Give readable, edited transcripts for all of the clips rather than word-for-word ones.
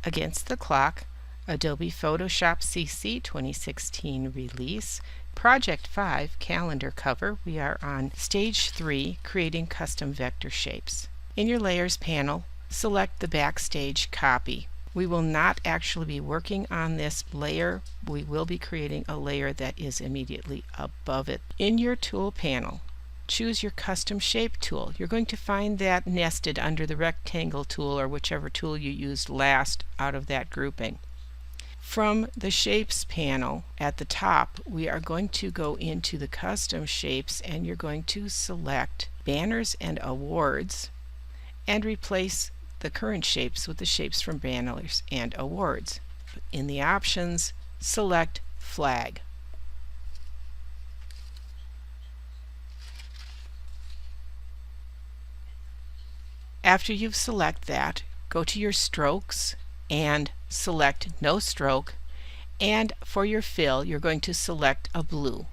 Against the Clock, Adobe Photoshop CC 2016 release, Project 5 calendar cover. We are on Stage 3, creating custom vector shapes. In your Layers panel, select the Backstage copy. We will not actually be working on this layer. We will be creating a layer that is immediately above it. In your Tool panel, choose your Custom Shape tool. You're going to find that nested under the Rectangle tool or whichever tool you used last out of that grouping. From the Shapes panel at the top, we are going to go into the Custom Shapes, and you're going to select Banners and Awards and replace the current shapes with the shapes from Banners and Awards. In the options, select Flag. After you select that, go to your strokes and select No Stroke, and for your fill you're going to select a blue.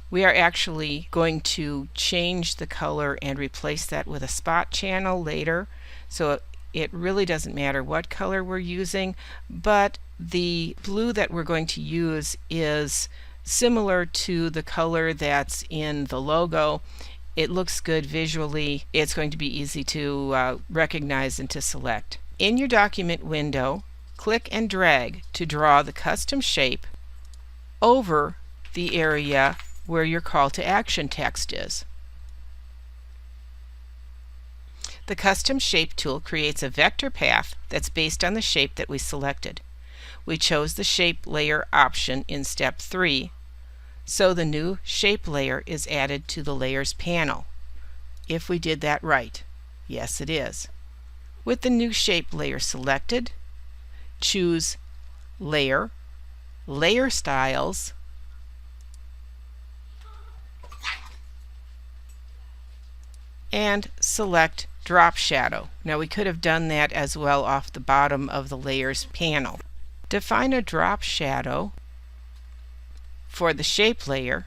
We are actually going to change the color and replace that with a spot channel later, so it really doesn't matter what color we're using, but the blue that we're going to use is similar to the color that's in the logo. It looks good visually. It's going to be easy to recognize and to select. In your document window, click and drag to draw the custom shape over the area where your call to action text is. The Custom Shape tool creates a vector path that's based on the shape that we selected. We chose the Shape Layer option in Step 3, so the new shape layer is added to the Layers panel. If we did that right, yes it is. With the new shape layer selected, choose Layer, Layer Styles, and select Drop Shadow. Now we could have done that as well off the bottom of the Layers panel. Define a drop shadow for the shape layer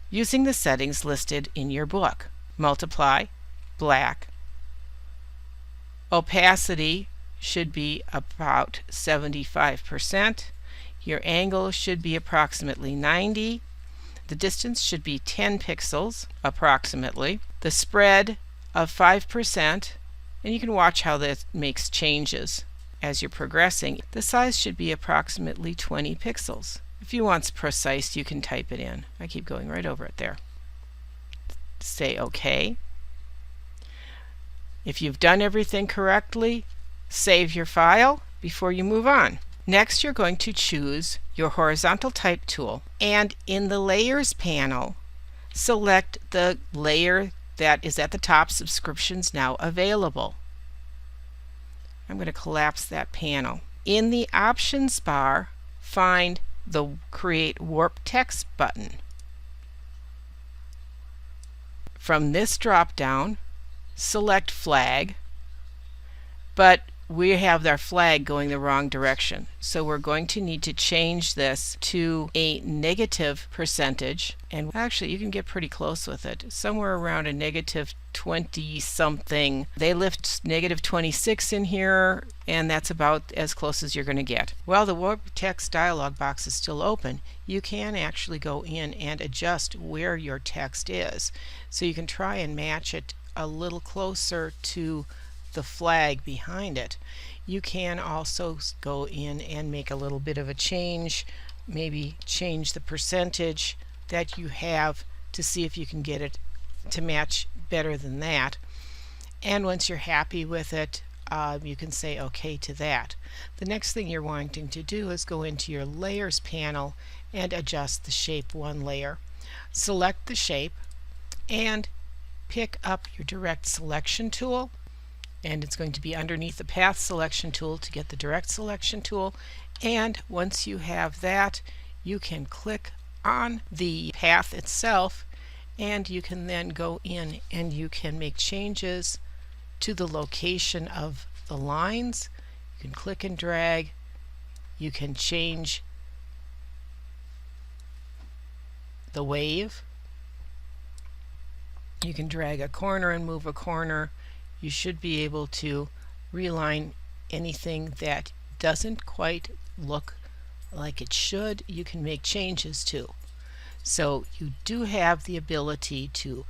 using the settings listed in your book. Multiply, black. Opacity should be about 75%. Your angle should be approximately 90. The distance should be 10 pixels approximately. The spread of 5%, and you can watch how that makes changes as you're progressing. The size should be approximately 20 pixels. If you want precise, you can type it in. I keep going right over it there. Say OK. If you've done everything correctly, save your file before you move on. Next, you're going to choose your Horizontal Type tool, and in the Layers panel, select the layer that is at the top, Subscriptions Now Available. I'm going to collapse that panel. In the Options bar, find the Create Warp Text button. From this drop-down, select Flag, but we have our flag going the wrong direction. So we're going to need to change this to a negative percentage, and actually you can get pretty close with it. Somewhere around a negative 20 something. They left negative 26 in here, and that's about as close as you're going to get. While the Warp Text dialog box is still open, you can actually go in and adjust where your text is. So you can try and match it a little closer to the flag behind it. You can also go in and make a little bit of a change, maybe change the percentage that you have to see if you can get it to match better than that. And once you're happy with it, you can say OK to that. The next thing you're wanting to do is go into your Layers panel and adjust the shape one layer. Select the shape and pick up your Direct Selection tool, and it's going to be underneath the Path Selection tool to get the Direct Selection tool. And once you have that, you can click on the path itself, and you can then go in and you can make changes to the location of the lines. You can click and drag. You can change the wave. You can drag a corner and move a corner. You should be able to realign anything that doesn't quite look like it should, you can make changes to. So you do have the ability to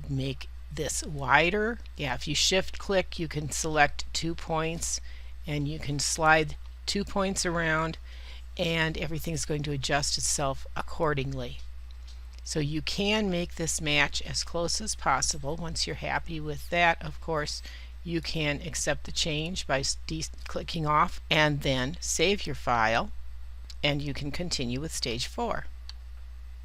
make this wider. Yeah, if you shift click, you can select 2 points and you can slide 2 points around, and everything's going to adjust itself accordingly. So you can make this match as close as possible. Once you're happy with that, of course, you can accept the change by clicking off and then save your file, and you can continue with stage 4.